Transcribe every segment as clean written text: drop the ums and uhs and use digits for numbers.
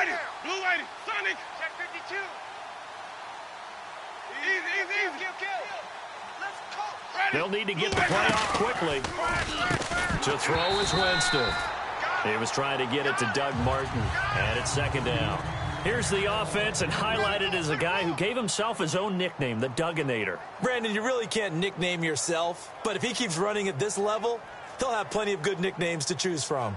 Ready. Blue 80. Sonic. Check 52. Easy. Let's go. Ready. They'll need to get the play off quickly. To throw is Winston. He was trying to get it to Doug Martin, and it's second down. Here's the offense, and highlighted as a guy who gave himself his own nickname, the Dugginator. Brandon, you really can't nickname yourself, but if he keeps running at this level, he'll have plenty of good nicknames to choose from.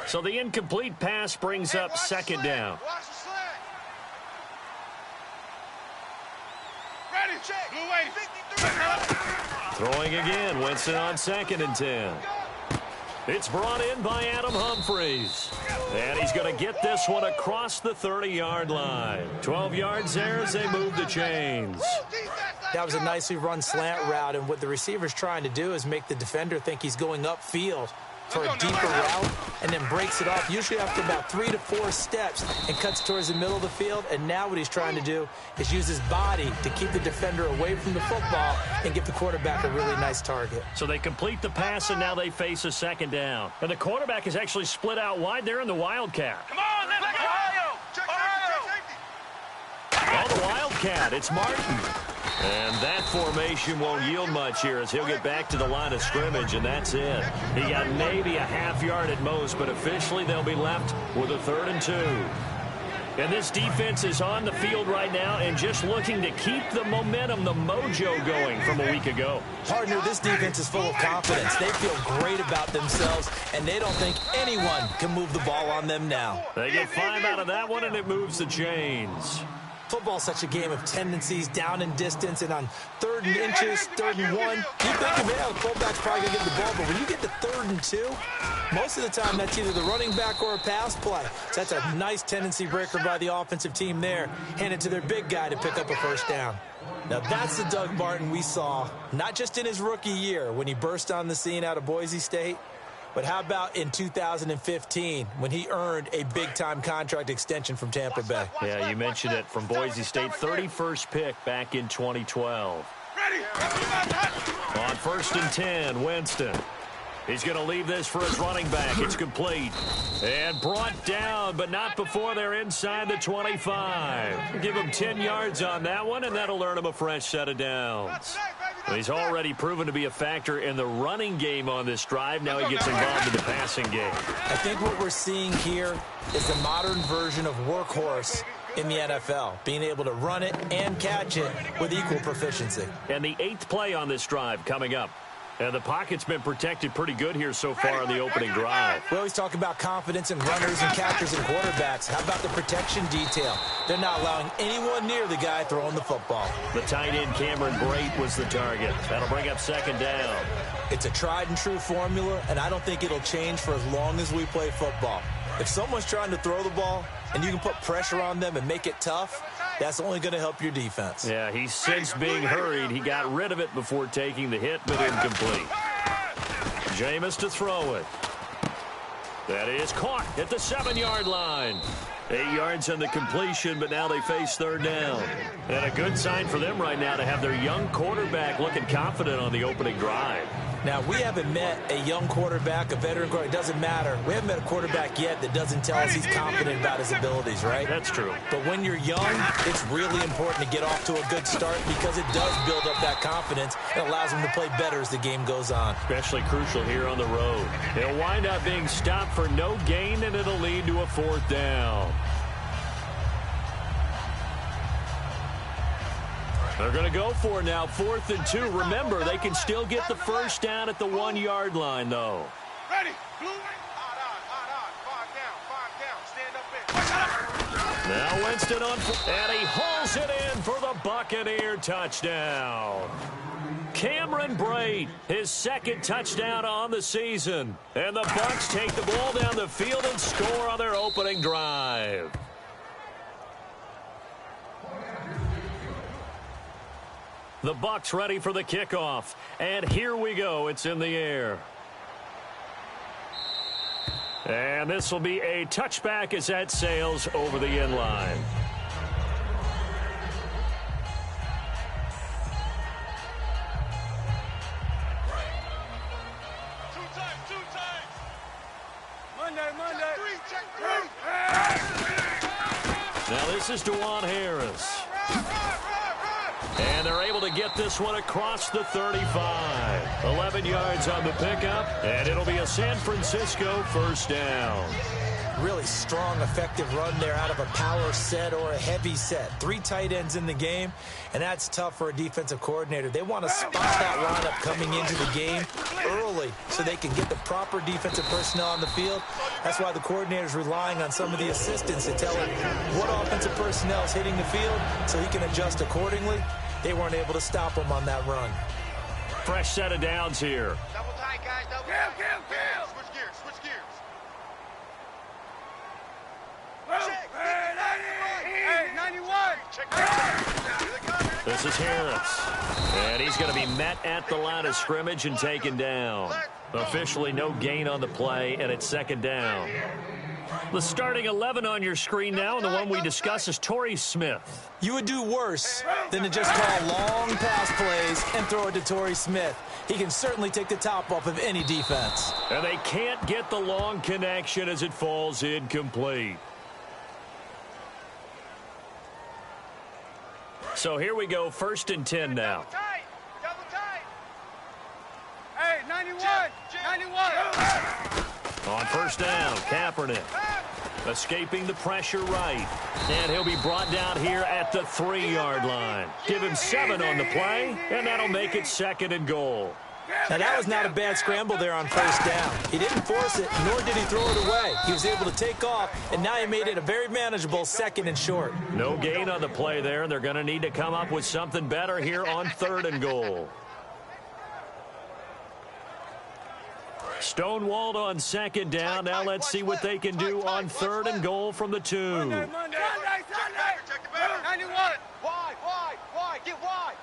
So the incomplete pass brings up second down. Watch the slant. Ready. Blue 80. Throwing again, Winston on 2nd and 10. It's brought in by Adam Humphries. And he's going to get this one across the 30-yard line. 12 yards there as they move the chains. That was a nicely run slant route, and what the receiver's trying to do is make the defender think he's going upfield for a deeper route, and then breaks it off, usually after about 3 to 4 steps, and cuts towards the middle of the field. And now what he's trying to do is use his body to keep the defender away from the football and give the quarterback a really nice target. So they complete the pass, and now they face a second down. And the quarterback is actually split out wide there in the Wildcat. Come on, let's go. Ohio. Check safety. Oh, the Wildcat, it's Martin. And that formation won't yield much here as he'll get back to the line of scrimmage, and that's it. He got maybe a half yard at most, but officially they'll be left with a 3rd and 2. And this defense is on the field right now and just looking to keep the momentum, the mojo going from a week ago. Partner, this defense is full of confidence. They feel great about themselves, and they don't think anyone can move the ball on them now. They get 5 out of that one, and it moves the chains. Football's such a game of tendencies, down and distance, and on 3rd and inches, 3rd and 1, you think, man, the fullback's probably going to get the ball, but when you get to 3rd and 2, most of the time that's either the running back or a pass play. So that's a nice tendency breaker by the offensive team there, handed to their big guy to pick up a first down. Now that's the Doug Martin we saw, not just in his rookie year when he burst on the scene out of Boise State, but how about in 2015 when he earned a big-time contract extension from Tampa Bay? Yeah, you mentioned it, from Boise State, 31st pick back in 2012. Ready. On 1st and 10, Winston. He's going to leave this for his running back. It's complete. And brought down, but not before they're inside the 25. Give him 10 yards on that one, and that'll earn him a fresh set of downs. He's already proven to be a factor in the running game on this drive. Now he gets involved in the passing game. I think what we're seeing here is the modern version of workhorse in the NFL, being able to run it and catch it with equal proficiency. And the 8th play on this drive coming up. And the pocket's been protected pretty good here so far on the opening drive. We always talk about confidence in runners and catchers and quarterbacks. How about the protection detail? They're not allowing anyone near the guy throwing the football. The tight end Cameron Brate was the target. That'll bring up second down. It's a tried and true formula, and I don't think it'll change for as long as we play football. If someone's trying to throw the ball and you can put pressure on them and make it tough, that's only going to help your defense. Yeah, he's since being hurried. He got rid of it before taking the hit, but incomplete. Jameis to throw it. That is caught at the 7-yard line. 8 yards on the completion, but now they face 3rd down. And a good sign for them right now to have their young quarterback looking confident on the opening drive. Now, we haven't met a young quarterback, a veteran quarterback. It doesn't matter. We haven't met a quarterback yet that doesn't tell us he's confident about his abilities, right? That's true. But when you're young, it's really important to get off to a good start because it does build up that confidence. It allows him to play better as the game goes on. Especially crucial here on the road. He'll wind up being stopped for no gain, and it'll lead to a 4th down. They're going to go for it now, 4th and 2. Remember, they can still get the first down at the 1-yard line, though. Ready. Now Winston on, and he hauls it in for the Buccaneer touchdown. Cameron Brate, his 2nd touchdown on the season. And the Bucs take the ball down the field and score on their opening drive. The Bucs ready for the kickoff. And here we go. It's in the air. And this will be a touchback as that sails over the end line. Two times. This is Dewan Harris. And they're able to get this one across the 35. 11 yards on the pickup, and it'll be a San Francisco first down. Really strong, effective run there out of a power set or a heavy set. 3 tight ends in the game, and that's tough for a defensive coordinator. They want to spot that lineup coming into the game early so they can get the proper defensive personnel on the field. That's why the coordinator is relying on some of the assistants to tell him what offensive personnel is hitting the field so he can adjust accordingly. They weren't able to stop him on that run. Fresh set of downs here. Double tight, guys. Double tight. Switch gears. Switch gears. Hey, 91. This is Harris. And he's going to be met at the line of scrimmage and taken down. Officially no gain on the play, and it's second down. The starting 11 on your screen now, and the one we discuss is Torrey Smith. You would do worse than to just call long pass plays and throw it to Torrey Smith. He can certainly take the top off of any defense. And they can't get the long connection as it falls incomplete. So here we go, 1st and 10 now. Double tight. Hey, 91. 91. On first down, Kaepernick escaping the pressure right. And he'll be brought down here at the 3-yard line. Give him 7 on the play, and that'll make it 2nd and goal. Now, that was not a bad scramble there on first down. He didn't force it, nor did he throw it away. He was able to take off, and now he made it a very manageable 2nd and short. No gain on the play there, and they're going to need to come up with something better here on 3rd and goal. Stonewalled on 2nd down. Now let's see what they can do on 3rd and goal from the 2. Sunday. 91. Wide. Get wide.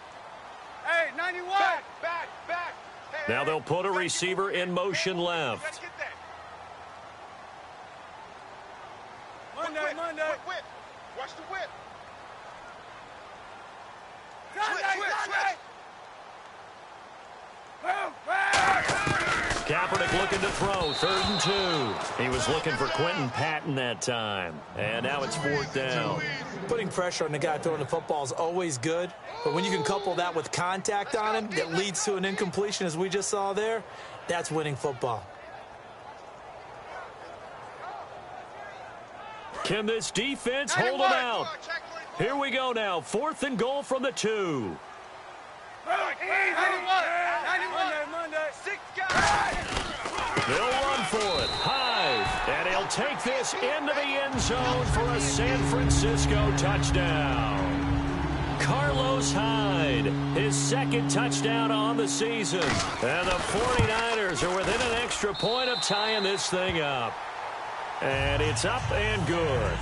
Hey, 91. Back. Hey, Now they'll put a receiver in motion left. Let's get that. Monday. Whip. Watch the whip. Sunday. Kaepernick looking to throw, 3rd and 2. He was looking for Quentin Patton that time. And now it's 4th down. Putting pressure on the guy throwing the football is always good, but when you can couple that with contact on him that leads to an incompletion, as we just saw there, that's winning football. Can this defense hold him out? Here we go now, 4th and goal from the 2. 91. Monday. 6 guys. They'll run for it. Hyde. And he'll take this into the end zone for a San Francisco touchdown. Carlos Hyde, his 2nd touchdown on the season. And the 49ers are within an extra point of tying this thing up. And it's up and good.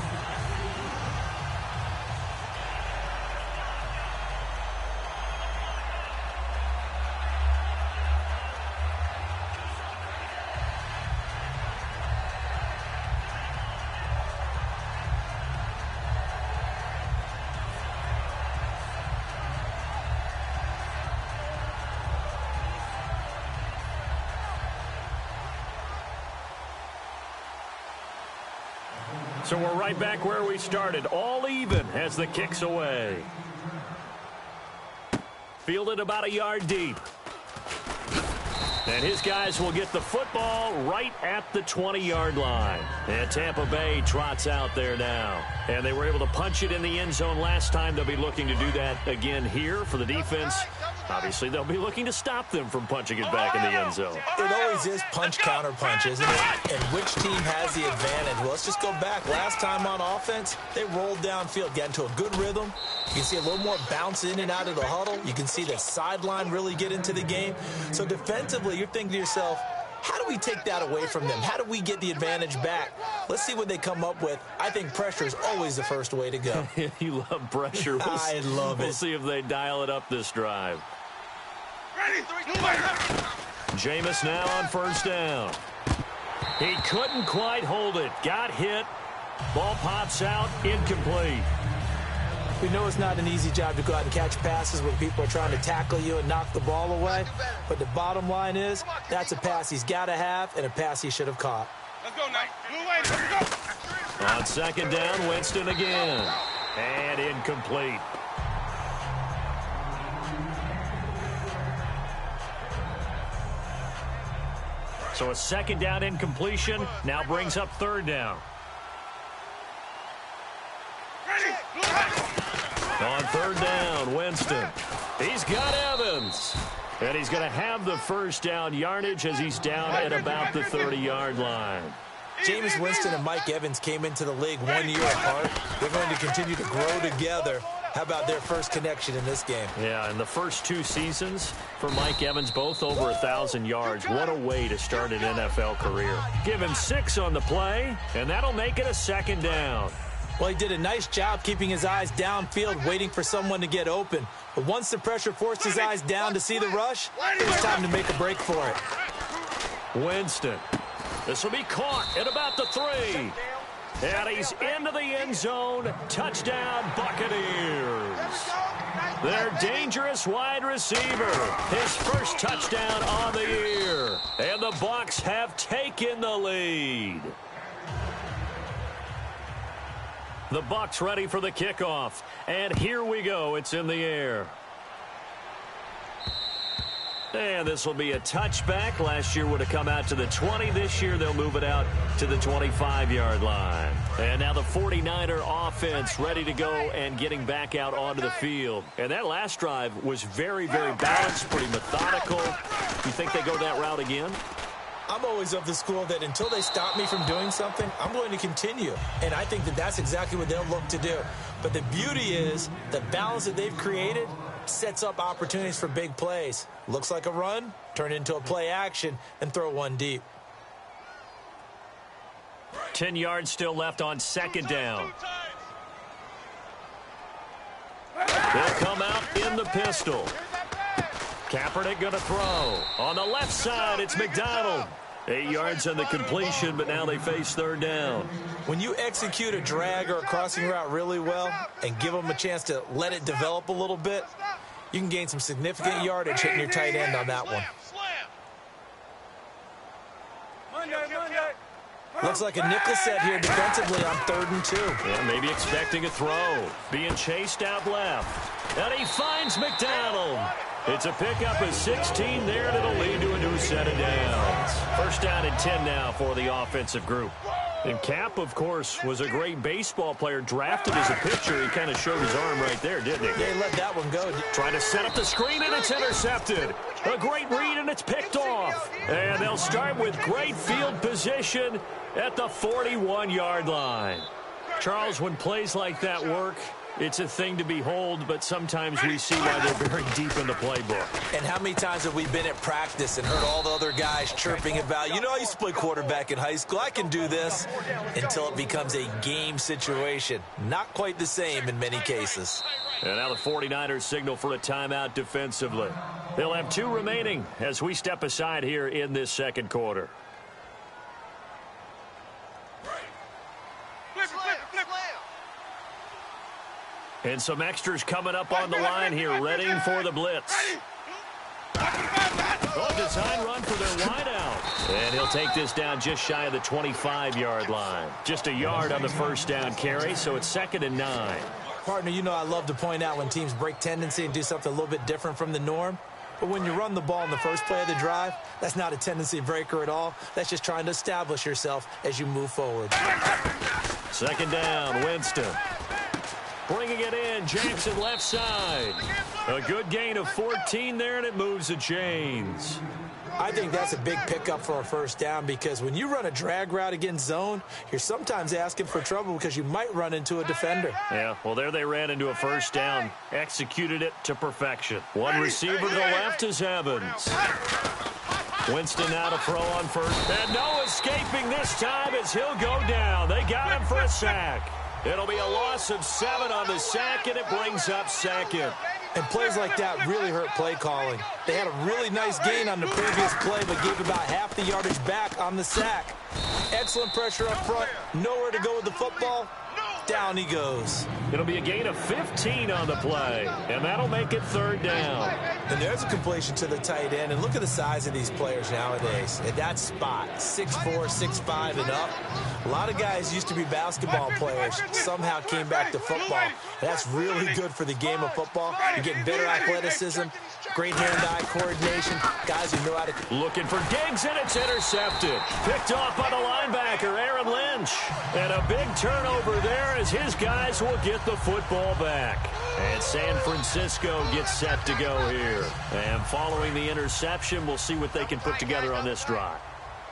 So we're right back where we started, all even as the kick's away. Fielded about a yard deep. And his guys will get the football right at the 20-yard line. And Tampa Bay trots out there now. And they were able to punch it in the end zone last time. They'll be looking to do that again here for the defense. Obviously, they'll be looking to stop them from punching it back in the end zone. It always is punch, counter punch, isn't it? And which team has the advantage? Well, let's just go back. Last time on offense, they rolled downfield, got into a good rhythm. You can see a little more bounce in and out of the huddle. You can see the sideline really get into the game. So defensively, you're thinking to yourself, how do we take that away from them? How do we get the advantage back? Let's see what they come up with. I think pressure is always the first way to go. You love pressure. I love it. We'll see if they dial it up this drive. Jameis now on first down. He couldn't quite hold it. Got hit. Ball pops out. Incomplete. We know it's not an easy job to go out and catch passes when people are trying to tackle you and knock the ball away. But the bottom line is, that's a pass he's got to have and a pass he should have caught. Let's go, Knight. Blue Lady, let's go. On second down, Winston again. And incomplete. So a second down incompletion now brings up third down. On third down, Winston. He's got Evans. And he's going to have the first down yardage as he's down at about the 30-yard line. Jameis Winston and Mike Evans came into the league 1 year apart. They're going to continue to grow together. How about their first connection in this game? Yeah, in the first 2 seasons for Mike Evans, both over 1,000 yards. What a way to start an NFL career. Give him 6 on the play, and that'll make it a second down. Well, he did a nice job keeping his eyes downfield, waiting for someone to get open. But once the pressure forced his eyes down to see the rush, it was time to make a break for it. Winston. This will be caught at about the 3. And he's into the end zone. Touchdown, Buccaneers. Their dangerous wide receiver. His first touchdown on the year. And the Bucs have taken the lead. The Bucs ready for the kickoff. And here we go. It's in the air. And this will be a touchback. Last year would have come out to the 20. This year they'll move it out to the 25-yard line. And now the 49er offense ready to go and getting back out onto the field. And that last drive was very, very balanced, pretty methodical. You think they go that route again? I'm always of the school that until they stop me from doing something, I'm going to continue. And I think that that's exactly what they'll look to do. But the beauty is the balance that they've created sets up opportunities for big plays. Looks like a run, turn into a play action, and throw one deep. 10 yards still left on second down. They'll come out in the pistol. Kaepernick going to throw. On the left side, it's McDonald. 8 yards on the completion, but now they face third down. When you execute a drag or a crossing route really well and give them a chance to let it develop a little bit, you can gain some significant yardage hitting your tight end on that one. Looks like a nickel set here defensively on 3rd and 2. Yeah, maybe expecting a throw. Being chased out left. And he finds McDonald. It's a pickup of 16 there, and it'll lead to a new set of downs. First down and 10 now for the offensive group. And Cap, of course, was a great baseball player, drafted as a pitcher. He kind of showed his arm right there, didn't he? Yeah, he let that one go. Trying to set up the screen, and it's intercepted. A great read, and it's picked off. And they'll start with great field position at the 41-yard line. Charles, when plays like that work, it's a thing to behold, but sometimes we see why they're very deep in the playbook. And how many times have we been at practice and heard all the other guys chirping about, you know, I used to play quarterback in high school, I can do this, until it becomes a game situation. Not quite the same in many cases. And now the 49ers signal for a timeout defensively. They'll have 2 remaining as we step aside here in this second quarter. And some extras coming up on the line here, ready for the blitz. Oh, design run for their wideout. And he'll take this down just shy of the 25-yard line. Just a yard on the first down carry, so it's 2nd and 9. Partner, you know I love to point out when teams break tendency and do something a little bit different from the norm. But when you run the ball in the first play of the drive, that's not a tendency breaker at all. That's just trying to establish yourself as you move forward. 2nd down, Winston. Bringing it in, Jackson left side. A good gain of 14 there, and it moves the chains. I think that's a big pickup for a first down because when you run a drag route against zone, you're sometimes asking for trouble because you might run into a defender. Yeah, well, there they ran into a first down. Executed it to perfection. One receiver to the left is Evans. Winston now to throw on first. And no escaping this time as he'll go down. They got him for a sack. It'll be a loss of 7 on the sack, and it brings up 2nd. And plays like that really hurt play calling. They had a really nice gain on the previous play, but gave about half the yardage back on the sack. Excellent pressure up front. Nowhere to go with the football. Down he goes. It'll be a gain of 15 on the play, and that'll make it third down. And there's a completion to the tight end. And look at the size of these players nowadays. At that spot, 6'4", 6'5", and up. A lot of guys used to be basketball players, somehow came back to football. That's really good for the game of football. You're getting better athleticism, great hand-eye coordination, guys who know how to... Looking for Diggs, and it's intercepted. Picked off by the linebacker, Aaron Lynch. And a big turnover there as his guys will get the football back. And San Francisco gets set to go here. And following the interception, we'll see what they can put together on this drive.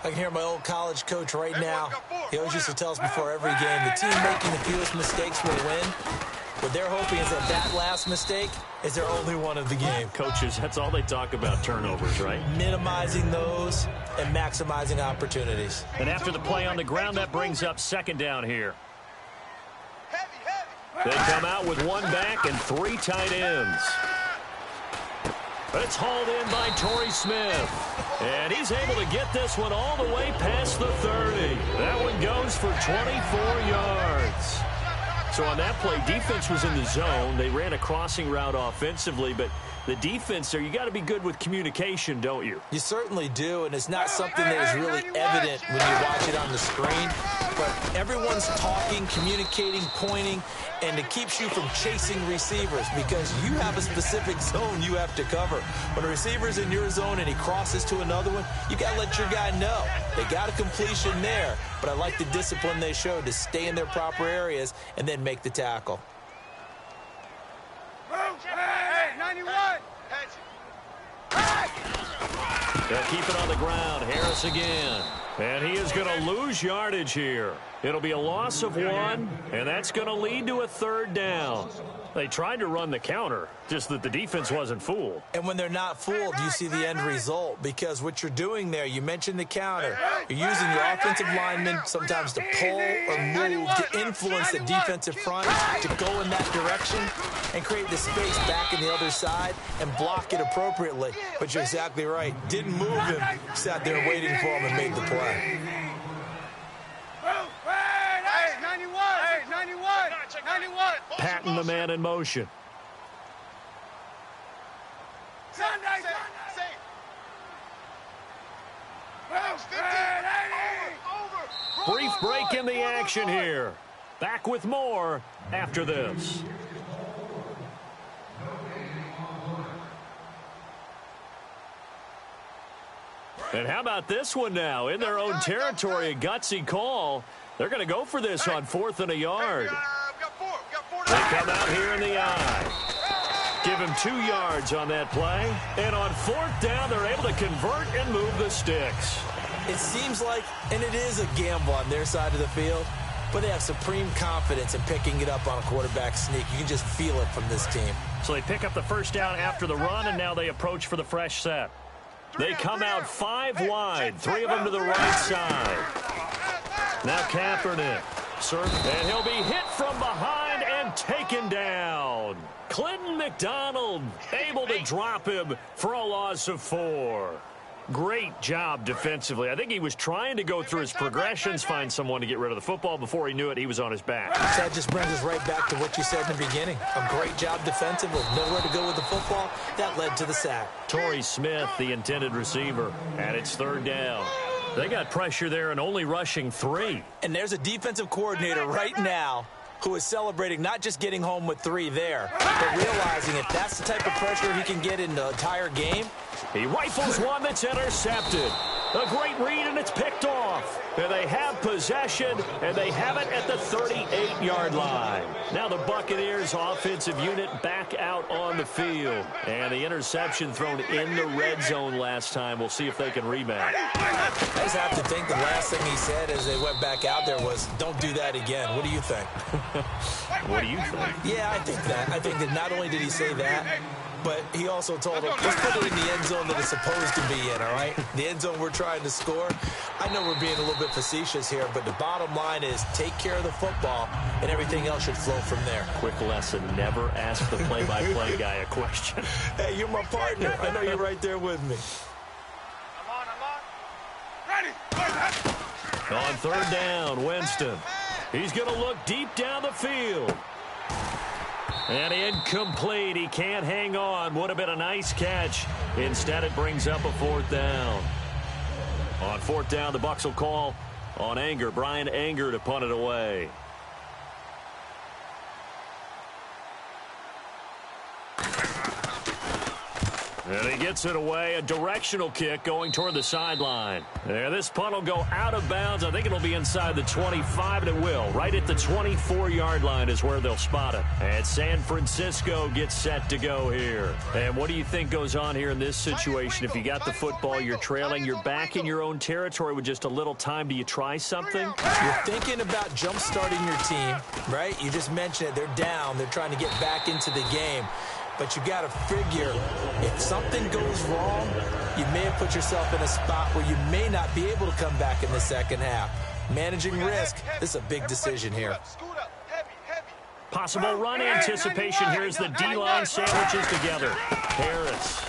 I can hear my old college coach right now. He always used to tell us before every game, the team making the fewest mistakes will win. What they're hoping is that last mistake is their only one of the game. Coaches, that's all they talk about, turnovers, right? Minimizing those and maximizing opportunities. And after the play on the ground, that brings up second down here. They come out with one back and three tight ends. It's hauled in by Torrey Smith. And he's able to get this one all the way past the 30. That one goes for 24 yards. So on that play, defense was in the zone. They ran a crossing route offensively, but the defense there, you got to be good with communication, don't you? You certainly do, and it's not something that is really evident when you watch it on the screen. But everyone's talking, communicating, pointing, and it keeps you from chasing receivers because you have a specific zone you have to cover. When a receiver's in your zone and he crosses to another one, you got to let your guy know. They got a completion there, but I like the discipline they showed to stay in their proper areas and then make the tackle. Hey, 91! They'll keep it on the ground. Harris again. And he is going to lose yardage here. It'll be a loss of one, and that's going to lead to a third down. They tried to run the counter, just that the defense wasn't fooled. And when they're not fooled, you see the end result because what you're doing there, you mentioned the counter. You're using your offensive linemen sometimes to pull or move to influence the defensive front to go in that direction and create the space back in the other side and block it appropriately. But you're exactly right. Didn't move him, sat there waiting for him and made the play. Hey, 91! Hey, 91! 91! Patting the man in motion. Sunday! Brief break in the action here. Back with more after this. And how about this one now? In their own territory, a gutsy call. They're going to go for this on 4th and a yard. They come out here in the eye. Give him 2 yards on that play. And on 4th down, they're able to convert and move the sticks. It seems like, and it is a gamble on their side of the field, but they have supreme confidence in picking it up on a quarterback sneak. You can just feel it from this team. So they pick up the first down after the run, and now they approach for the fresh set. They come out 5 wide, 3 of them to the right side. Now Kaepernick. And he'll be hit from behind and taken down. Clinton McDonald able to drop him for a loss of 4. Great job defensively. I think he was trying to go through his progressions, find someone to get rid of the football. Before he knew it, he was on his back. So that just brings us right back to what you said in the beginning. A great job defensively. Nowhere to go with the football. That led to the sack. Torrey Smith, the intended receiver, and it's 3rd down. They got pressure there and only rushing 3. And there's a defensive coordinator right now who is celebrating not just getting home with 3 there, but realizing if that's the type of pressure he can get in the entire game. He rifles one that's intercepted. A great read, and it's picked off. And they have possession, and they have it at the 38-yard line. Now the Buccaneers offensive unit back out on the field. And the interception thrown in the red zone last time. We'll see if they can rebound. I just have to think the last thing he said as they went back out there was, don't do that again. What do you think? What do you think? Yeah, I think that. I think that not only did he say that, but he also told him, let's put it in the end zone that it's supposed to be in, all right? The end zone we're trying to score. I know we're being a little bit facetious here, but the bottom line is take care of the football, and everything else should flow from there. Quick lesson, never ask the play-by-play guy a question. Hey, you're my partner. I know you're right there with me. I'm on. Ready. On 3rd down, Winston. He's going to look deep down the field. And incomplete. He can't hang on. Would have been a nice catch. Instead, it brings up a 4th down. On 4th down, the Bucs will call on Anger. Brian Anger to punt it away. And he gets it away. A directional kick going toward the sideline. There, this punt will go out of bounds. I think it'll be inside the 25, and it will. Right at the 24-yard line is where they'll spot it. And San Francisco gets set to go here. And what do you think goes on here in this situation? If you got the football, you're trailing, you're back in your own territory with just a little time. Do you try something? You're thinking about jump-starting your team, right? You just mentioned it. They're down. They're trying to get back into the game. But you got to figure, if something goes wrong, you may have put yourself in a spot where you may not be able to come back in the second half. Managing risk, this is a big decision here. Possible run anticipation here as the D-line sandwiches together. Harris.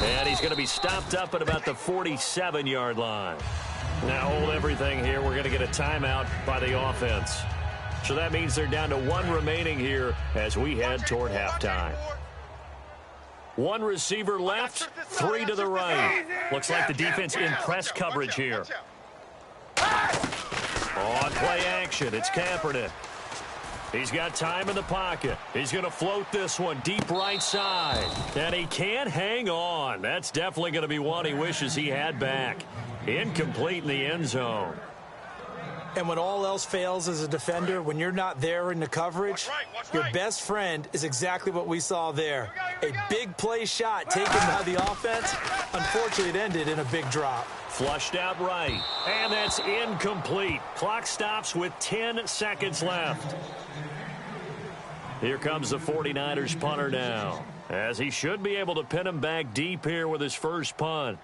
And he's going to be stopped up at about the 47-yard line. Now hold everything here. We're going to get a timeout by the offense. So that means they're down to 1 remaining here as we head toward halftime. 1 receiver left, 3 to the right. Looks like the defense in press coverage here. On play action, it's Kaepernick. He's got time in the pocket. He's going to float this one deep right side. And he can't hang on. That's definitely going to be one he wishes he had back. Incomplete in the end zone. And when all else fails as a defender, when you're not there in the coverage, your best friend is exactly what we saw there. A big play shot taken by the offense. Unfortunately, it ended in a big drop. Flushed out right. And that's incomplete. Clock stops with 10 seconds left. Here comes the 49ers punter now, as he should be able to pin him back deep here with his first punt.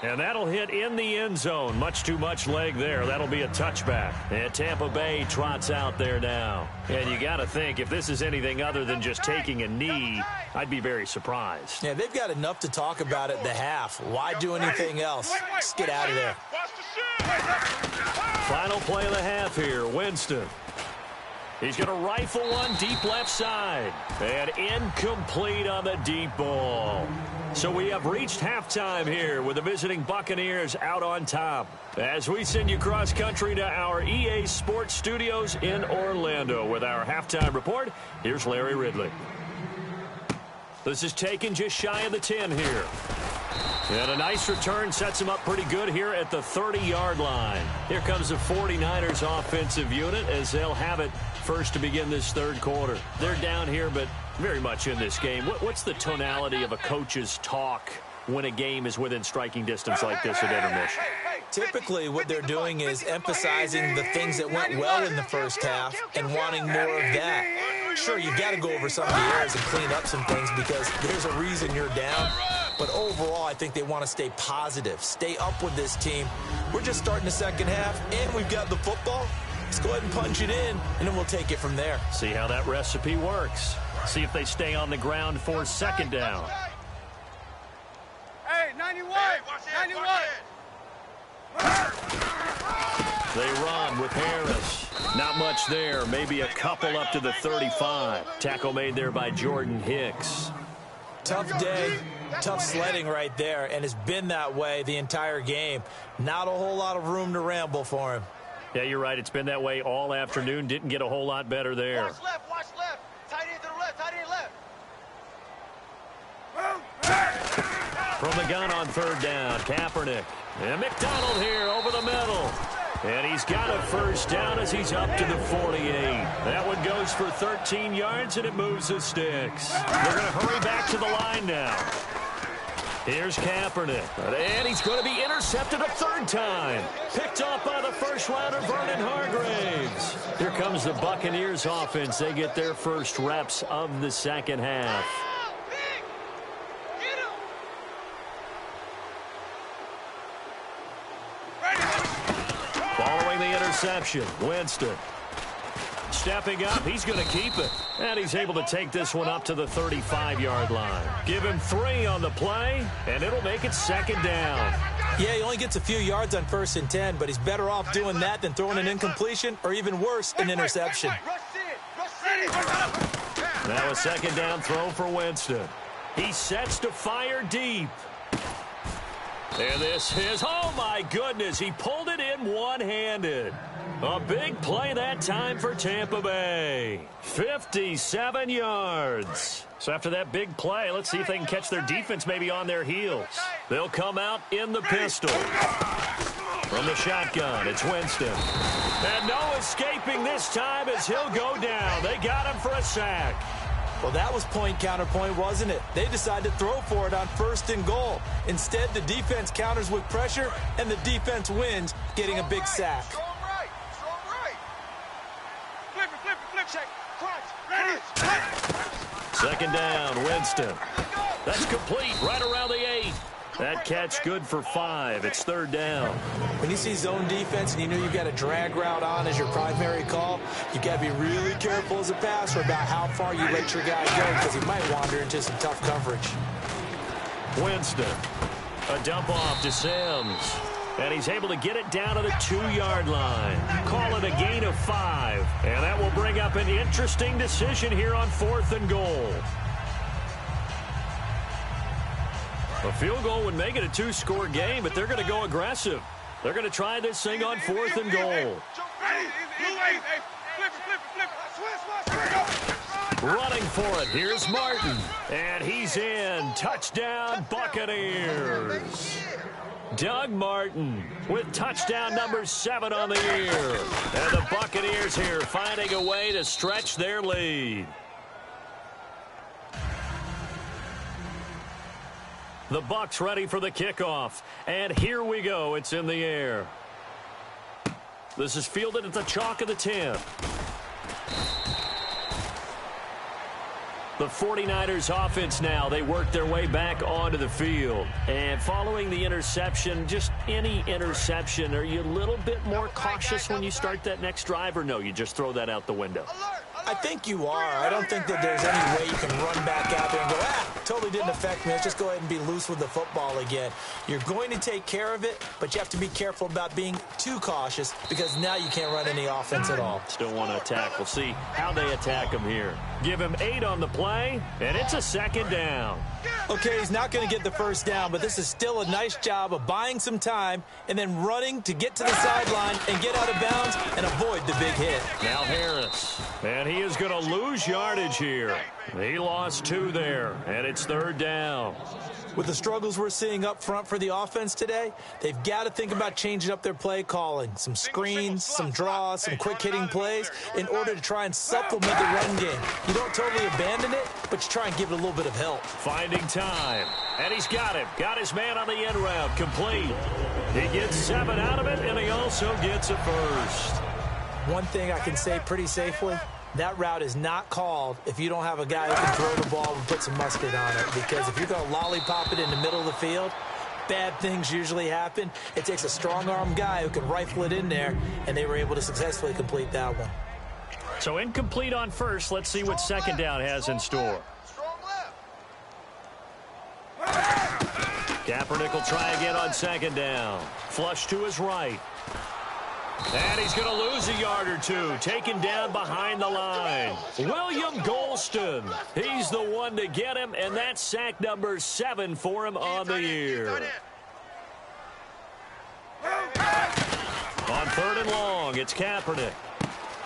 And that'll hit in the end zone. Much too much leg there. That'll be a touchback. And Tampa Bay trots out there now. And you got to think, if this is anything other than just taking a knee, I'd be very surprised. Yeah, they've got enough to talk about at the half. Why do anything else? Just get out of there. Final play of the half here. Winston. He's going to rifle one deep left side. And incomplete on the deep ball. So we have reached halftime here with the visiting Buccaneers out on top. As we send you cross-country to our EA Sports Studios in Orlando with our halftime report, here's Larry Ridley. This is taken just shy of the 10 here. And a nice return sets him up pretty good here at the 30-yard line. Here comes the 49ers offensive unit as they'll have it first to begin this third quarter. They're down here, but very much in this game. What's the tonality of a coach's talk when a game is within striking distance like this at intermission? Typically, what they're doing is emphasizing the things that went well in the first half and wanting more of that. Sure, you got to go over some of the errors and clean up some things because there's a reason you're down. But overall, I think they want to stay positive, stay up with this team. We're just starting the second half, and we've got the football. Let's go ahead and punch it in, and then we'll take it from there. See how that recipe works. See if they stay on the ground for second down. Hey, 91! 91! They run with Harris. Not much there. Maybe a couple up to the 35. Tackle made there by Jordan Hicks. Tough day, tough sledding right there, and it's been that way the entire game. Not a whole lot of room to ramble for him. Yeah, you're right. It's been that way all afternoon. Didn't get a whole lot better there. Watch left, watch left. Tight end to the left, tight end left. From the gun on third down, Kaepernick. And McDonald here over the middle. And he's got a first down as he's up to the 48. That one goes for 13 yards, and it moves the sticks. They're going to hurry back to the line now. Here's Kaepernick. And he's going to be intercepted a third time. Picked off by the first rounder, Vernon Hargraves. Here comes the Buccaneers offense. They get their first reps of the second half. Following the interception, Winston. Stepping up, he's going to keep it. And he's able to take this one up to the 35-yard line. Give him 3 on the play, and it'll make it second down. Yeah, he only gets a few yards on 1st and 10, but he's better off doing that than throwing an incompletion or even worse, an interception. Now a second down throw for Winston. He sets to fire deep. And this is, oh my goodness, he pulled it in one-handed. A big play that time for Tampa Bay. 57 yards. So after that big play, let's see if they can catch their defense maybe on their heels. They'll come out in the pistol. From the shotgun, it's Winston. And no escaping this time as he'll go down. They got him for a sack. Well, that was point counterpoint, wasn't it? They decided to throw for it on 1st and goal. Instead, the defense counters with pressure, and the defense wins, getting a big sack. Strong right. Flip, check. Crunch. Second down, Winston. That's complete right around the 8. That catch good for 5. It's 3rd down. When you see zone defense and you know you've got a drag route on as your primary call, you've got to be really careful as a passer about how far you let your guy go because he might wander into some tough coverage. Winston. A dump off to Sims. And he's able to get it down to the 2-yard line. Call it a gain of 5. And that will bring up an interesting decision here on 4th and goal. A field goal would make it a 2-score game, but they're going to go aggressive. They're going to try this thing on 4th and goal. Running for it. Here's Martin. And he's in. Touchdown, Buccaneers. Doug Martin with touchdown number 7 on the year. And the Buccaneers here finding a way to stretch their lead. The Bucs ready for the kickoff. And here we go. It's in the air. This is fielded at the chalk of the 10. The 49ers offense now, they work their way back onto the field. And following the interception, just any interception, are you a little bit more cautious when you start that next drive, or no, you just throw that out the window? I think you are. I don't think that there's any way you can run back out there and go, totally didn't affect me. Let's just go ahead and be loose with the football again. You're going to take care of it, but you have to be careful about being too cautious because now you can't run any offense at all. Still want to attack. We'll see how they attack him here. Give him 8 on the play, and it's a second down. Okay, he's not going to get the first down, but this is still a nice job of buying some time and then running to get to the sideline and get out of bounds and avoid the big hit. Now Harris, and he is going to lose yardage here. He lost 2 there, and it's 3rd down. With the struggles we're seeing up front for the offense today, they've got to think about changing up their play calling. Some screens, some draws, some quick-hitting plays in order to try and supplement the run game. You don't totally abandon it, but you try and give it a little bit of help. Finding time, and he's got him. Got his man on the end route, complete. He gets 7 out of it, and he also gets a first. One thing I can say pretty safely, that route is not called if you don't have a guy who can throw the ball and put some mustard on it. Because if you're going to lollipop it in the middle of the field, bad things usually happen. It takes a strong-arm guy who can rifle it in there, and they were able to successfully complete that one. So incomplete on first. Let's see what second down has in store. Kaepernick will try again on second down. Flush to his right. And he's going to lose a yard or 2, taken down behind the line. William Golston, he's the one to get him, and that's sack number 7 for him on the year. On 3rd and long, it's Kaepernick.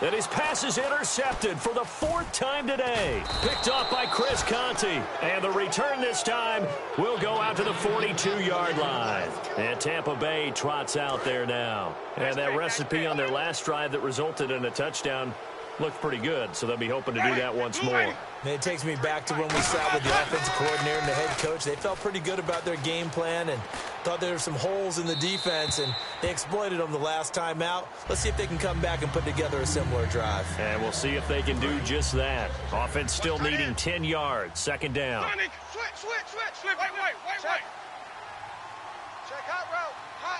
And his pass is intercepted for the 4th time today. Picked off by Chris Conte. And the return this time will go out to the 42-yard line. And Tampa Bay trots out there now. And that recipe on their last drive that resulted in a touchdown looked pretty good, so they'll be hoping to do that once more. And it takes me back to when we sat with the offensive coordinator and the head coach. They felt pretty good about their game plan and thought there were some holes in the defense, and they exploited them the last time out. Let's see if they can come back and put together a similar drive. And we'll see if they can do just that. Offense still needing 10 yards. Second down. Switch. Wait. Check hot route.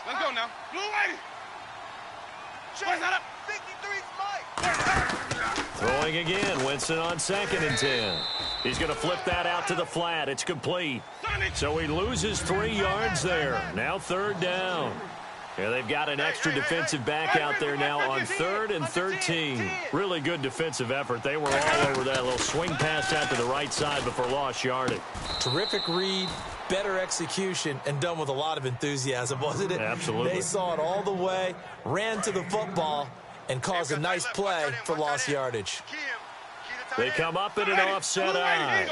Let's go now. Blue lady. Check. 53's Mike. Throwing again, Winston on 2nd and 10. He's going to flip that out to the flat. It's complete. So he loses 3 yards there. Now 3rd down. Yeah, they've got an extra defensive back out there now on 3rd and 13. Really good defensive effort. They were all over that little swing pass out to the right side before lost yardage. Terrific read, better execution, and done with a lot of enthusiasm, wasn't it? Absolutely. They saw it all the way, ran to the football, and caused a nice play for lost yardage. They come up in an offset eye.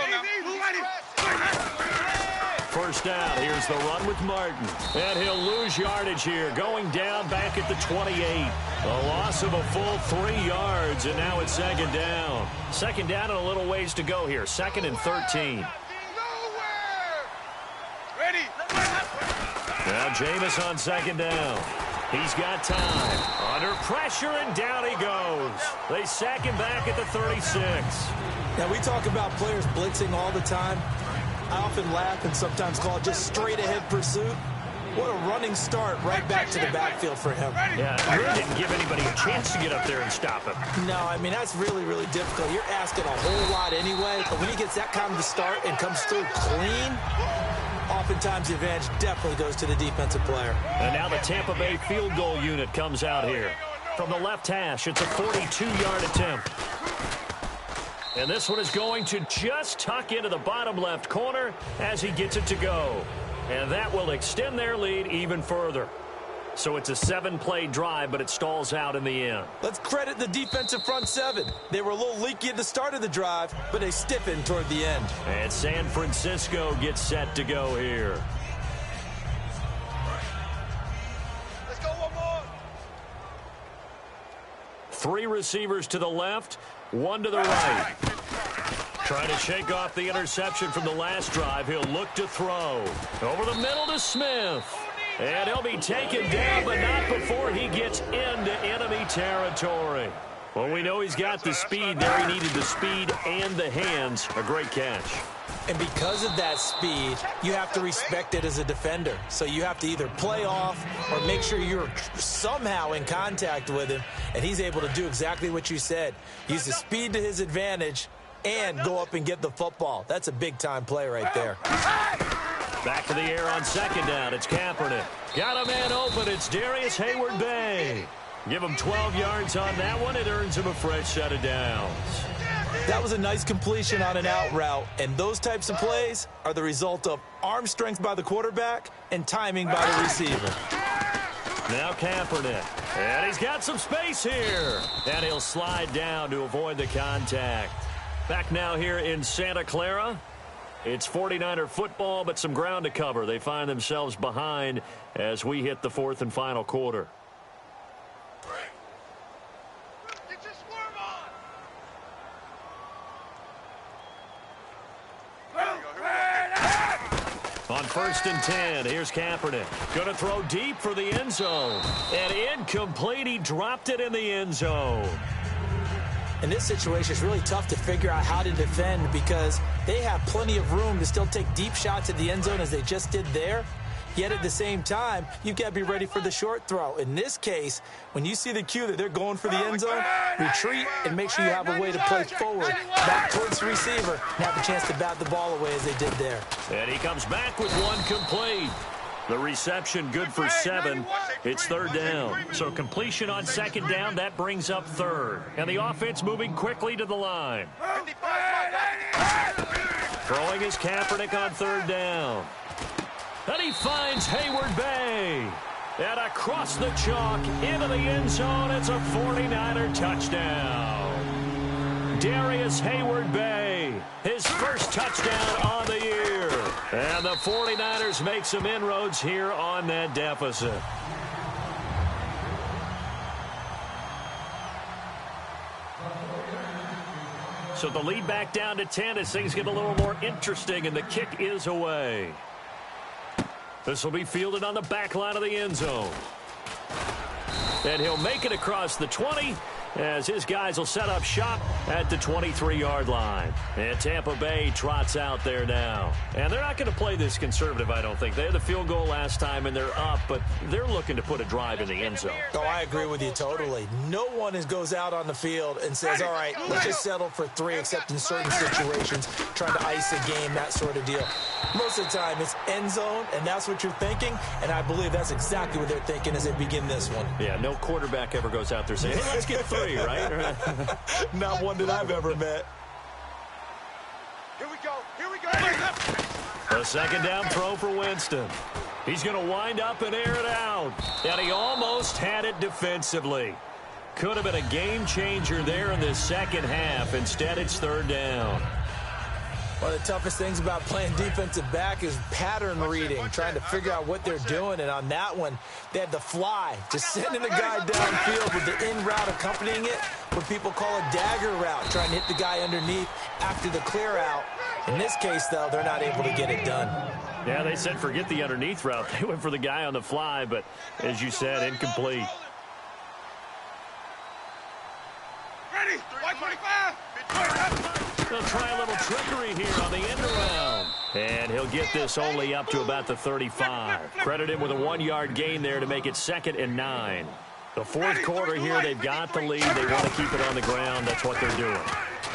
1st down. Here's the run with Martin. And he'll lose yardage here. Going down back at the 28. A loss of a full 3 yards, and now it's 2nd down. 2nd down and a little ways to go here. 2nd and 13. Ready. Now Jameis on 2nd down. He's got time. Under pressure, and down he goes. They sack him back at the 36. Now, we talk about players blitzing all the time. I often laugh and sometimes call it just straight-ahead pursuit. What a running start right back to the backfield for him. Yeah, it really didn't give anybody a chance to get up there and stop him. No, I mean, that's really, really difficult. You're asking a whole lot anyway, but when he gets that kind of a start and comes through clean, oftentimes the advantage definitely goes to the defensive player. And now the Tampa Bay field goal unit comes out here. From the left hash, it's a 42-yard attempt. And this one is going to just tuck into the bottom left corner as he gets it to go. And that will extend their lead even further. So it's a 7-play drive, but it stalls out in the end. Let's credit the defensive front 7. They were a little leaky at the start of the drive, but they stiffened toward the end. And San Francisco gets set to go here. Let's go one more. 3 receivers to the left, 1 to the right. Trying to shake off the interception from the last drive. He'll look to throw. Over the middle to Smith. And he'll be taken down, but not before he gets into enemy territory. Well, we know he's got the speed there. He needed the speed and the hands. A great catch. And because of that speed, you have to respect it as a defender. So you have to either play off or make sure you're somehow in contact with him. And he's able to do exactly what you said. Use the speed to his advantage and go up and get the football. That's a big-time play right there. Back to the air on 2nd down. It's Kaepernick. Got a man open. It's Darius Hayward-Bay. Give him 12 yards on that one. It earns him a fresh set of downs. That was a nice completion on an out route, and those types of plays are the result of arm strength by the quarterback and timing by the receiver. Now Kaepernick, and he's got some space here, and he'll slide down to avoid the contact. Back now here in Santa Clara. It's 49er football, but some ground to cover. They find themselves behind as we hit the 4th and final quarter. Get your swerve on. On 1st and 10, here's Kaepernick. Going to throw deep for the end zone. And incomplete. He dropped it in the end zone. In this situation, it's really tough to figure out how to defend because they have plenty of room to still take deep shots at the end zone as they just did there. Yet at the same time, you've got to be ready for the short throw. In this case, when you see the cue that they're going for the end zone, retreat and make sure you have a way to play forward, back towards the receiver, and have a chance to bat the ball away as they did there. And he comes back with 1 complete. The reception good for 7. It's 3rd down. So completion on 2nd down, that brings up 3rd. And the offense moving quickly to the line. Throwing is Kaepernick on 3rd down. And he finds Hayward-Bay. And across the chalk into the end zone, it's a 49er touchdown. Darius Hayward-Bay, his first touchdown on the year. And the 49ers make some inroads here on that deficit. So the lead back down to 10 as things get a little more interesting, and the kick is away. This will be fielded on the back line of the end zone. And he'll make it across the 20, as his guys will set up shop at the 23-yard line. And Tampa Bay trots out there now. And they're not going to play this conservative, I don't think. They had the field goal last time, and they're up, but they're looking to put a drive in the end zone. Oh, I agree with you totally. No one goes out on the field and says, all right, let's just settle for 3, except in certain situations, trying to ice a game, that sort of deal. Most of the time, it's end zone, and that's what you're thinking, and I believe that's exactly what they're thinking as they begin this one. Yeah, no quarterback ever goes out there saying, hey, let's get 3, right? Not one that I've ever met. Here we go. Here we go. A second down throw for Winston. He's going to wind up and air it out. And he almost had it defensively. Could have been a game changer there in the second half. Instead, it's third down. One of the toughest things about playing defensive back is pattern reading, trying to figure out what they're doing. And on that one, they had the fly, just sending a guy downfield with the in route accompanying it, what people call a dagger route, trying to hit the guy underneath after the clear out. In this case, though, they're not able to get it done. Yeah, they said forget the underneath route. They went for the guy on the fly, but as you said, incomplete. Ready. 125. They'll try a little trickery here on the end around. And he'll get this only up to about the 35. Credit him with a 1-yard gain there to make it 2nd and 9. The fourth quarter here, they've got the lead. They want to keep it on the ground. That's what they're doing.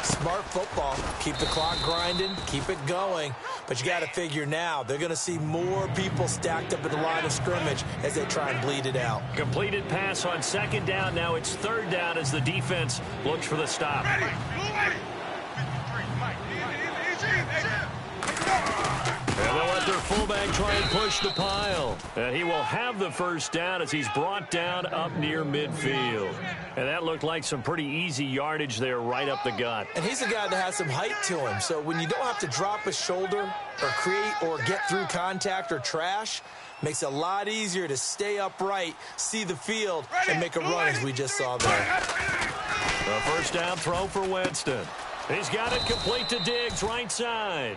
Smart football. Keep the clock grinding. Keep it going. But you got to figure now, they're going to see more people stacked up at the line of scrimmage as they try and bleed it out. Completed pass on 2nd down. Now it's 3rd down as the defense looks for the stop. Ready. And they'll let their fullback try and push the pile. And he will have the first down as he's brought down up near midfield. And that looked like some pretty easy yardage there right up the gut. And he's a guy that has some height to him. So when you don't have to drop a shoulder or create or get through contact or trash, makes it a lot easier to stay upright, see the field, and make a run as we just saw there. The first down throw for Winston. He's got it complete to Diggs, right side.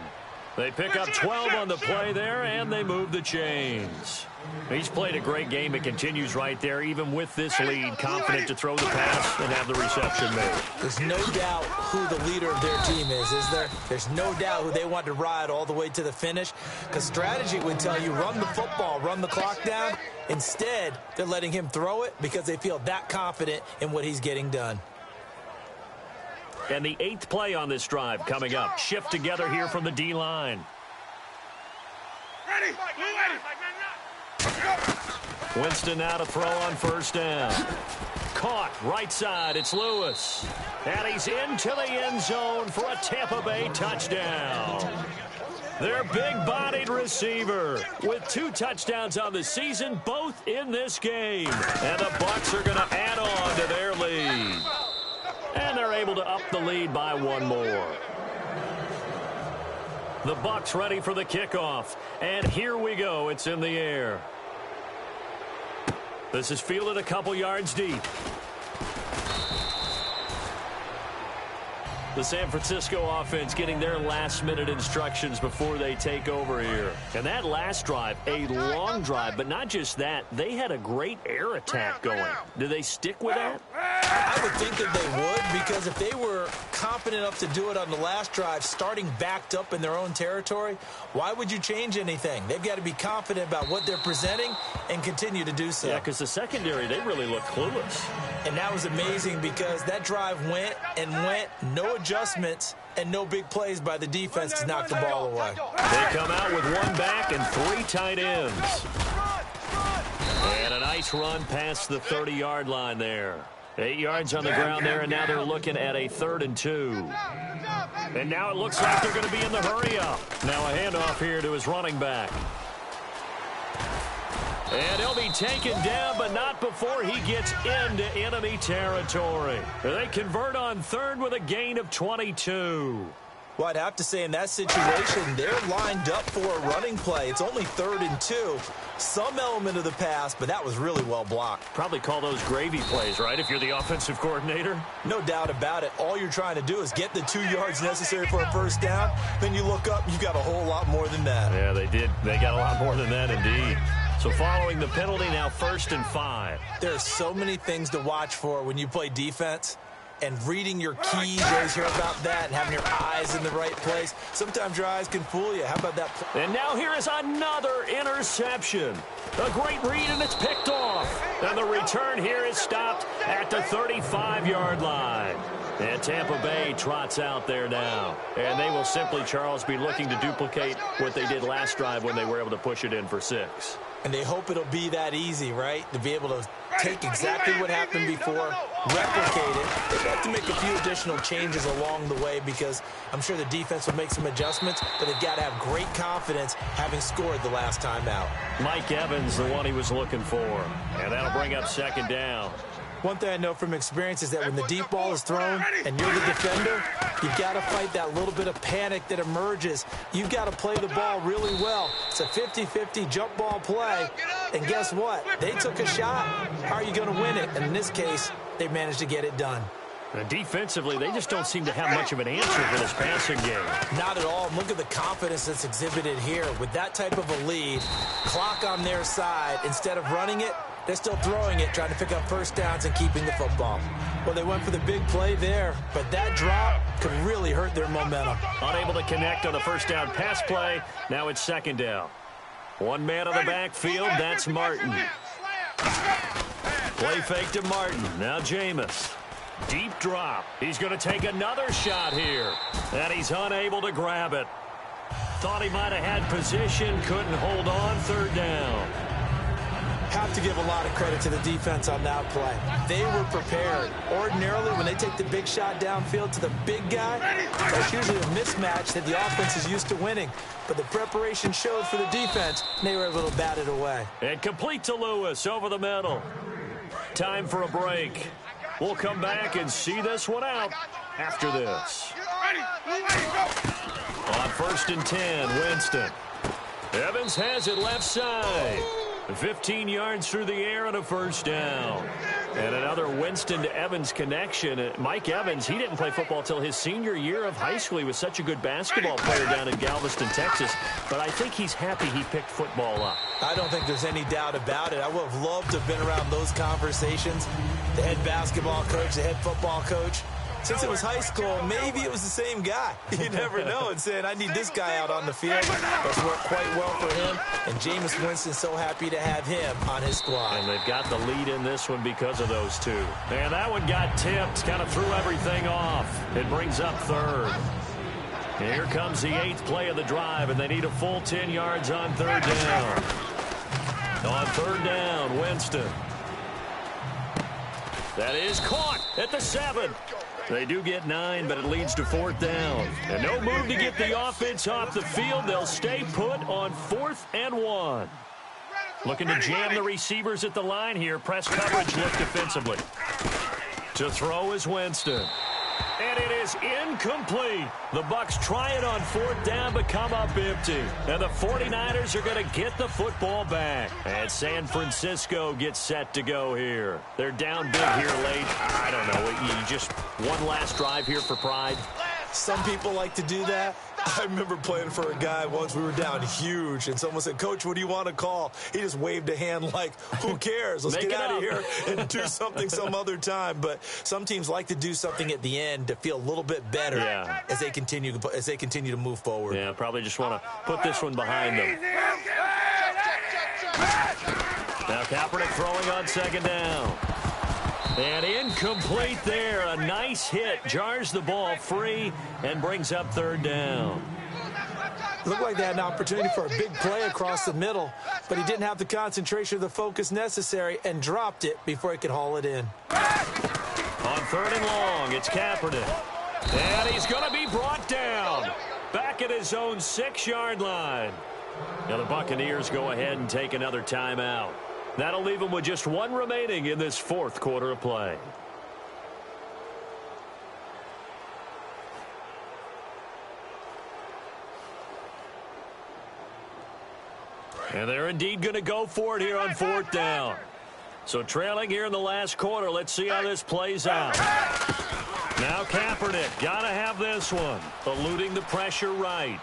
They pick up 12 on the play there, and they move the chains. He's played a great game. It continues right there, even with this lead, confident to throw the pass and have the reception made. There's no doubt who the leader of their team is there? There's no doubt who they want to ride all the way to the finish, because strategy would tell you run the football, run the clock down. Instead, they're letting him throw it because they feel that confident in what he's getting done. And the 8th play on this drive coming up. Shift together here from the D-line. Ready. Winston now to throw on first down. Caught right side. It's Lewis. And he's into the end zone for a Tampa Bay touchdown. Their big-bodied receiver with 2 touchdowns on the season, both in this game. And the Bucs are going to add on to their lead. And they're able to up the lead by 1 more. The Bucs ready for the kickoff. And here we go. It's in the air. This is fielded a couple yards deep. The San Francisco offense getting their last-minute instructions before they take over here. And that last drive, a long drive, but not just that. They had a great air attack going. Do they stick with that? I would think that they would, because if they were confident enough to do it on the last drive, starting backed up in their own territory, why would you change anything? They've got to be confident about what they're presenting and continue to do so. Yeah, because the secondary, they really look clueless. And that was amazing because that drive went and went, no adjustments, and no big plays by the defense to knock the ball away. They come out with 1 back and 3 tight ends. And a nice run past the 30-yard line there. 8 yards on the ground there, and now they're looking at a 3rd and 2. And now it looks like they're going to be in the hurry-up. Now a handoff here to his running back. And he'll be taken down, but not before he gets into enemy territory. They convert on 3rd with a gain of 22. Well, I'd have to say in that situation, they're lined up for a running play. It's only 3rd and 2. Some element of the pass, but that was really well blocked. Probably call those gravy plays, right, if you're the offensive coordinator? No doubt about it. All you're trying to do is get the 2 yards necessary for a first down. Then you look up, you got a whole lot more than that. Yeah, they did. They got a lot more than that, indeed. So following the penalty, now 1st and 5. There are so many things to watch for when you play defense. And reading your keys, you always hear about that, and having your eyes in the right place. Sometimes your eyes can fool you. How about that? And now here is another interception. A great read, and it's picked off. And the return here is stopped at the 35-yard line. And Tampa Bay trots out there now. And they will simply, Charles, be looking to duplicate what they did last drive when they were able to push it in for 6. And they hope it'll be that easy, right? To be able to take exactly what happened before, replicate it. They have to make a few additional changes along the way because I'm sure the defense will make some adjustments, but they've got to have great confidence having scored the last time out. Mike Evans, the one he was looking for. And that'll bring up 2nd down. One thing I know from experience is that when the deep ball is thrown and you're the defender, you've got to fight that little bit of panic that emerges. You've got to play the ball really well. It's a 50-50 jump ball play. And guess what? They took a shot. How are you going to win it? And in this case, they managed to get it done. And defensively, they just don't seem to have much of an answer for this passing game. Not at all. Look at the confidence that's exhibited here. With that type of a lead, clock on their side, instead of running it, they're still throwing it, trying to pick up 1st downs and keeping the football. Well, they went for the big play there, but that drop could really hurt their momentum. Unable to connect on the 1st down pass play. Now it's 2nd down. One man on the backfield, that's Martin. Play fake to Martin. Now Jameis. Deep drop. He's going to take another shot here. And he's unable to grab it. Thought he might have had position, couldn't hold on. 3rd down. Have to give a lot of credit to the defense on that play. They were prepared. Ordinarily, when they take the big shot downfield to the big guy, that's usually a mismatch that the offense is used to winning. But the preparation showed for the defense, and they were able to bat it away. And complete to Lewis over the middle. Time for a break. We'll come back and see this one out after this. On 1st and 10, Winston. Evans has it left side. 15 yards through the air and a 1st down. And another Winston to Evans connection. Mike Evans, he didn't play football until his senior year of high school. He was such a good basketball player down in Galveston, Texas. But I think he's happy he picked football up. I don't think there's any doubt about it. I would have loved to have been around those conversations. The head basketball coach, the head football coach. Since it was high school, maybe it was the same guy. You never know. And saying, I need this guy out on the field. That's worked quite well for him. And Jameis Winston's so happy to have him on his squad. And they've got the lead in this one because of those two. And that one got tipped, kind of threw everything off. It brings up 3rd. And here comes the 8th play of the drive, and they need a full 10 yards on 3rd down. On 3rd down, Winston. That is caught at the 7. They do get 9, but it leads to 4th down. And no move to get the offense off the field. They'll stay put on 4th and 1. Looking to jam the receivers at the line here. Press coverage look defensively. To throw is Winston. And it is incomplete. The Bucs try it on 4th down, but come up empty. And the 49ers are going to get the football back. And San Francisco gets set to go here. They're down big here late. I don't know. You just one last drive here for pride. Some people like to do that. I remember playing for a guy once. We were down huge, and someone said, Coach, what do you want to call? He just waved a hand like, who cares? Let's get out of here and do something some other time. But some teams like to do something at the end to feel a little bit better as they continue to move forward. Yeah, probably just want to put this one behind them. Now Kaepernick throwing on 2nd down. And incomplete there. A nice hit. Jars the ball free and brings up 3rd down. Looked like they had an opportunity for a big play across the middle, but he didn't have the concentration or the focus necessary and dropped it before he could haul it in. On 3rd and long, it's Kaepernick. And he's going to be brought down. Back at his own 6-yard line. Now the Buccaneers go ahead and take another timeout. That'll leave them with just 1 remaining in this 4th quarter of play. And they're indeed going to go for it here on 4th down. So trailing here in the last quarter. Let's see how this plays out. Now Kaepernick got to have this one. Eluding the pressure right.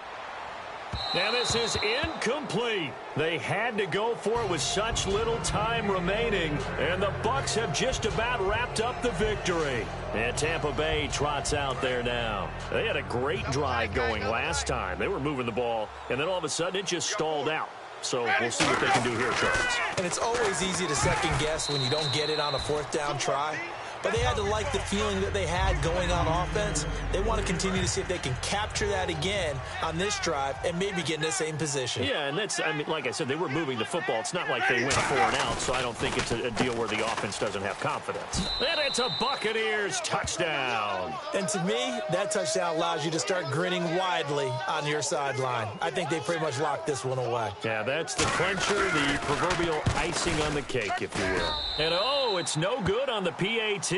And this is incomplete. They had to go for it with such little time remaining, and the Bucs have just about wrapped up the victory. And Tampa Bay trots out there now. They had a great drive going last time. They were moving the ball, and then all of a sudden it just stalled out. So we'll see what they can do here, Charles. And it's always easy to second guess when you don't get it on a fourth down try. But they had to like the feeling that they had going on offense. They want to continue to see if they can capture that again on this drive and maybe get in the same position. Yeah, and that's, I mean, like I said, they were moving the football. It's not like they went 4 and out, so I don't think it's a deal where the offense doesn't have confidence. And it's a Buccaneers touchdown. And to me, that touchdown allows you to start grinning widely on your sideline. I think they pretty much locked this one away. Yeah, that's the clincher, the proverbial icing on the cake, if you will. And, oh, it's no good on the PAT.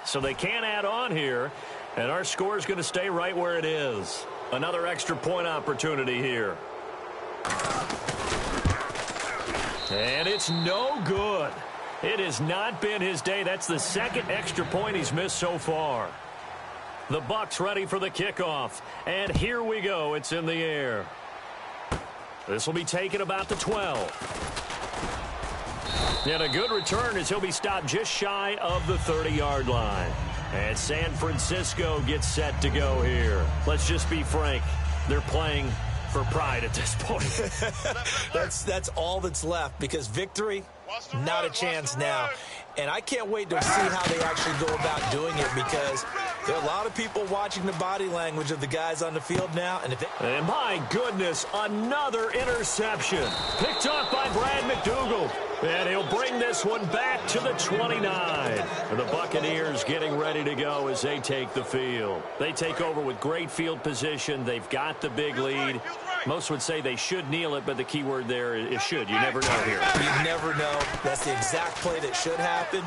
So they can't add on here, and our score is going to stay right where it is. Another extra point opportunity here. And it's no good. It has not been his day. That's the second extra point he's missed so far. The Bucs ready for the kickoff, and here we go. It's in the air. This will be taken about the 12. And a good return as he'll be stopped just shy of the 30-yard line. And San Francisco gets set to go here. Let's just be frank. They're playing for pride at this point. That's all that's left because victory, not a chance now. And I can't wait to see how they actually go about doing it because there are a lot of people watching the body language of the guys on the field now. And my goodness, another interception. Picked off by Brad McDougald. And he'll bring this one back to the 29. And the Buccaneers getting ready to go as they take the field. They take over with great field position. They've got the big lead. Most would say they should kneel it, but the key word there is should. You never know here. You never know. That's the exact play that should happen.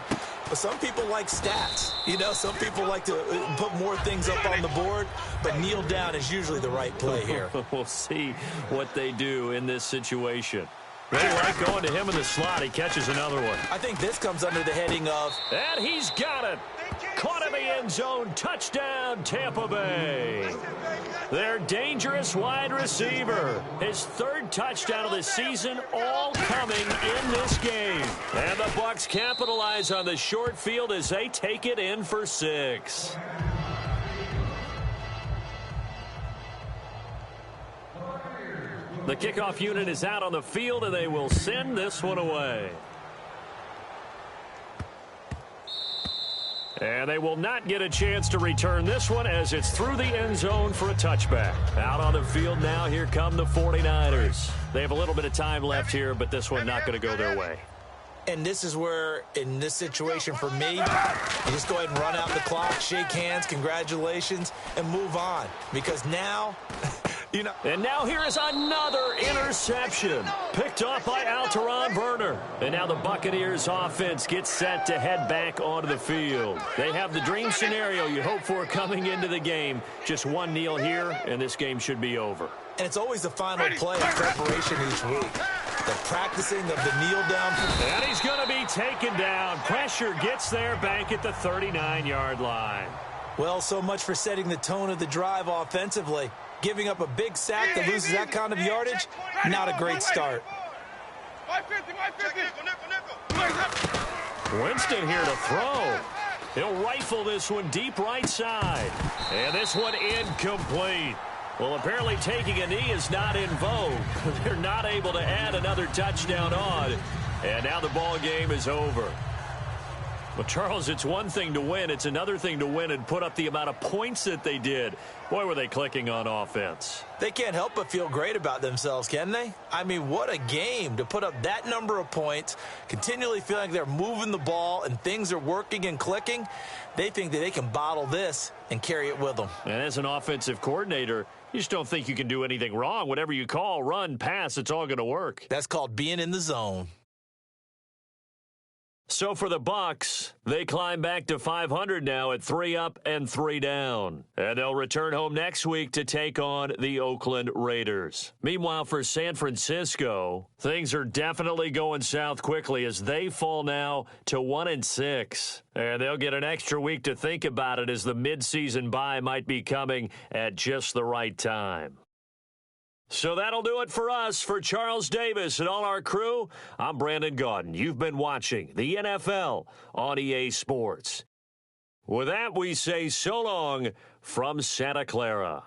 But some people like stats. You know, some people like to put more things up on the board, but kneel down is usually the right play here. We'll see what they do in this situation. They like going to him in the slot. He catches another one. I think this comes under the heading of... And he's got it. Caught in the end zone. Touchdown, Tampa Bay. Their dangerous wide receiver. His third touchdown of the season, all coming in this game. And the Bucs capitalize on the short field as they take it in for 6. The kickoff unit is out on the field, and they will send this one away. And they will not get a chance to return this one as it's through the end zone for a touchback. Out on the field now, here come the 49ers. They have a little bit of time left here, but this one not going to go their way. And this is where, in this situation for me, you just go ahead and run out the clock, shake hands, congratulations, and move on. Because now... You know. And now here is another interception. Picked off by Alteron Werner. And now the Buccaneers offense gets set to head back onto the field. They have the dream scenario you hope for coming into the game. Just one kneel here, and this game should be over. And it's always the final play of preparation each week. The practicing of the kneel down. And he's going to be taken down. Pressure gets there back at the 39-yard line. Well, so much for setting the tone of the drive offensively. Giving up a big sack that loses that kind of yardage, not a great start. Winston here to throw. He'll rifle this one deep right side. And this one incomplete. Well, apparently taking a knee is not in vogue. They're not able to add another touchdown on. And now the ball game is over. Well, Charles, it's one thing to win. It's another thing to win and put up the amount of points that they did. Boy, were they clicking on offense. They can't help but feel great about themselves, can they? I mean, what a game to put up that number of points, continually feeling like they're moving the ball and things are working and clicking. They think that they can bottle this and carry it with them. And as an offensive coordinator, you just don't think you can do anything wrong. Whatever you call, run, pass, it's all going to work. That's called being in the zone. So for the Bucs, they climb back to 500 now at 3 up and 3 down. And they'll return home next week to take on the Oakland Raiders. Meanwhile, for San Francisco, things are definitely going south quickly as they fall now to 1-6. And they'll get an extra week to think about it as the midseason bye might be coming at just the right time. So that'll do it for us. For Charles Davis and all our crew, I'm Brandon Gaudin. You've been watching the NFL on EA Sports. With that, we say so long from Santa Clara.